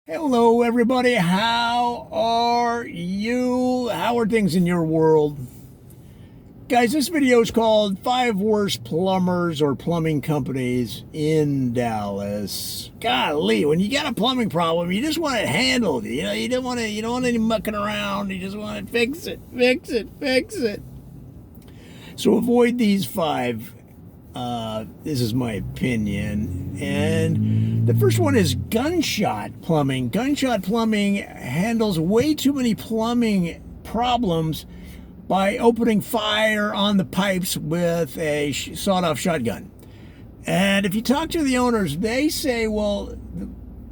Hello, everybody. How are you? How are things in your world? Guys, this video is called Five Worst Plumbers or Plumbing Companies in Dallas. Golly, when you got a plumbing problem, you just want it handled. You don't want any mucking around. You just want to fix it, fix it, fix it. So avoid these five. This is my opinion. And the first one is gunshot plumbing. Gunshot plumbing handles way too many plumbing problems by opening fire on the pipes with a sawed-off shotgun. And if you talk to the owners, they say, well,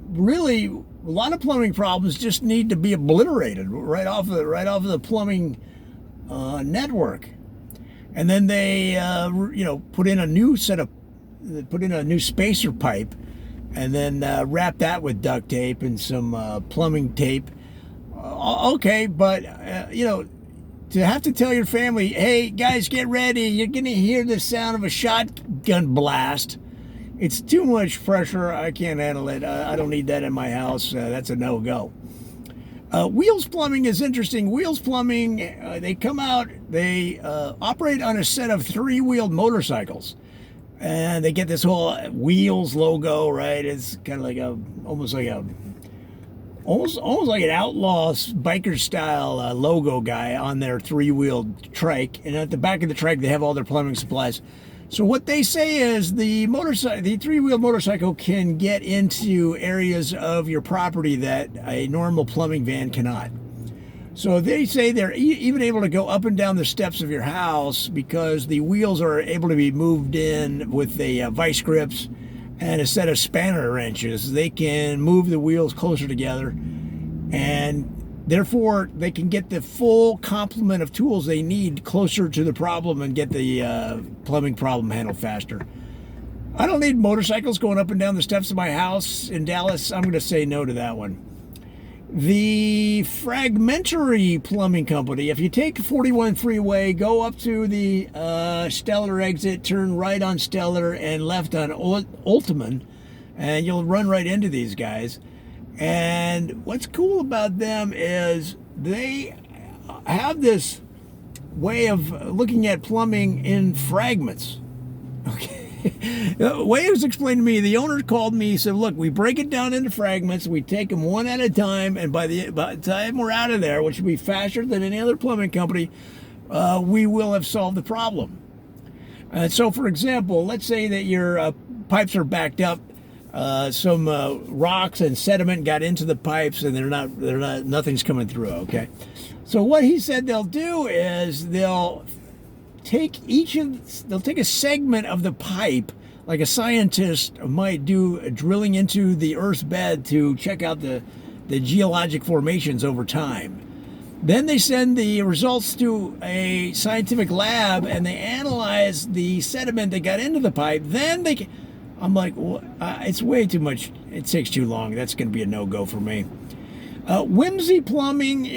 really, a lot of plumbing problems just need to be obliterated right off of the plumbing network. And then they, put in a new spacer pipe, and then wrap that with duct tape and some plumbing tape. Okay, but to have to tell your family, hey guys, get ready, you're gonna hear the sound of a shotgun blast. It's too much pressure. I can't handle it. I don't need that in my house. That's a no-go. Wheels plumbing is interesting. Wheels plumbing, they come out, they operate on a set of three-wheeled motorcycles. And they get this whole Wheels logo, right? It's kind of like almost like an outlaw biker style logo guy on their three-wheeled trike. And at the back of the trike, they have all their plumbing supplies. So what they say is the three-wheeled motorcycle can get into areas of your property that a normal plumbing van cannot. So they say they're even able to go up and down the steps of your house because the wheels are able to be moved in with the vice grips and a set of spanner wrenches. They can move the wheels closer together, and therefore, they can get the full complement of tools they need closer to the problem and get the plumbing problem handled faster. I don't need motorcycles going up and down the steps of my house in Dallas. I'm going to say no to that one. The Fragmentary Plumbing Company. If you take 41 freeway, go up to the Stellar exit, turn right on Stellar and left on Ultiman, and you'll run right into these guys. And what's cool about them is they have this way of looking at plumbing in fragments. Okay. The way it was explained to me, the owner called me, he said, look, we break it down into fragments, we take them one at a time, and by the time we're out of there, which will be faster than any other plumbing company, we will have solved the problem. So, for example, let's say that your pipes are backed up. Some rocks and sediment got into the pipes, and nothing's coming through. Okay, so what he said they'll do is they'll take a segment of the pipe, like a scientist might do, drilling into the Earth's bed to check out the geologic formations over time. Then they send the results to a scientific lab, and they analyze the sediment that got into the pipe. Then I'm like, well, it's way too much. It takes too long. That's going to be a no-go for me. Whimsy Plumbing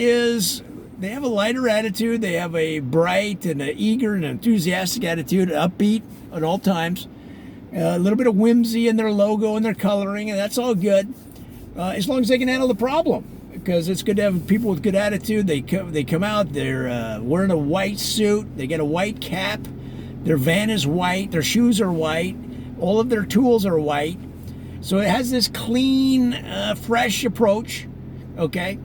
they have a lighter attitude. They have a bright and an eager and enthusiastic attitude, upbeat at all times. A little bit of whimsy in their logo and their coloring, and that's all good, as long as they can handle the problem. Because it's good to have people with good attitude. They come out, they're wearing a white suit. They get a white cap. Their van is white. Their shoes are white. All of their tools are white. So it has this clean, fresh approach, okay?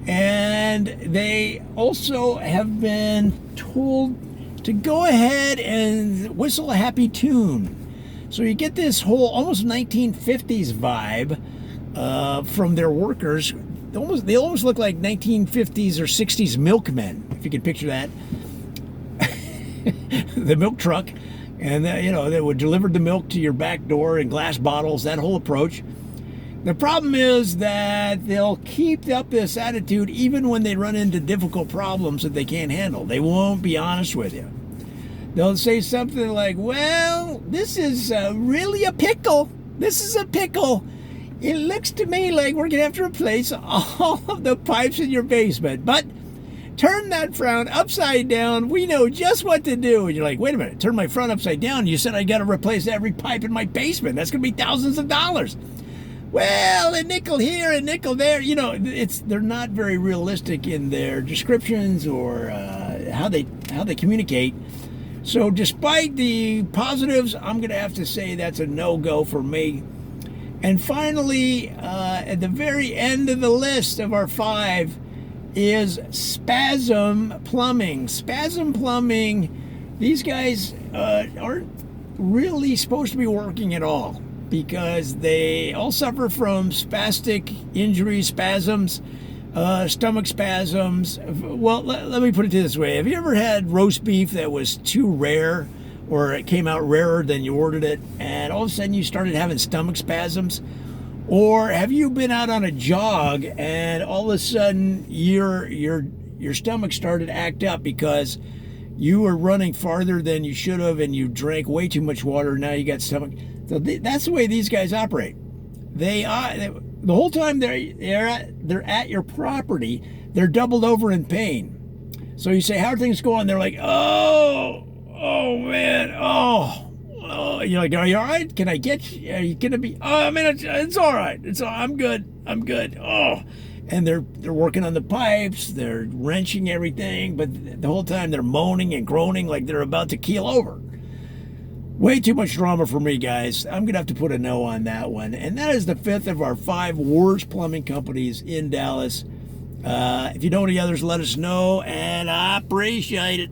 And they also have been told to go ahead and whistle a happy tune. So you get this whole almost 1950s vibe from their workers. They almost look like 1950s or 60s milkmen, if you can picture that. The milk truck. And they would deliver the milk to your back door in glass bottles, that whole approach. The problem is that they'll keep up this attitude even when they run into difficult problems that they can't handle. They won't be honest with you. They'll say something like, well, this is really a pickle. This is a pickle. It looks to me like we're going to have to replace all of the pipes in your basement. But turn that frown upside down. We know just what to do. And you're like, wait a minute, turn my frown upside down. You said I got to replace every pipe in my basement. That's going to be thousands of dollars. well, a nickel here, a nickel there. You know, they're not very realistic in their descriptions or how they communicate. So despite the positives, I'm going to have to say that's a no-go for me. And finally, at the very end of the list of our 5 is Spasm Plumbing. Spasm Plumbing, these guys aren't really supposed to be working at all because they all suffer from spastic injuries, spasms, stomach spasms. Well, let me put it this way. Have you ever had roast beef that was too rare, or it came out rarer than you ordered it, and all of a sudden you started having stomach spasms? Or have you been out on a jog and all of a sudden your stomach started to act up because you were running farther than you should have and you drank way too much water, now you got stomach? So that's the way these guys operate. The whole time they're at your property, they're doubled over in pain. So you say, how are things going? They're like, oh man, you're like, are you all right? Can I get you? Are you gonna be? Oh man, it's all right. I'm good. Oh, and they're working on the pipes. They're wrenching everything, but the whole time they're moaning and groaning like they're about to keel over. Way too much drama for me, guys. I'm gonna have to put a no on that one. And that is the 5th of our 5 worst plumbing companies in Dallas. If you know any others, let us know, and I appreciate it.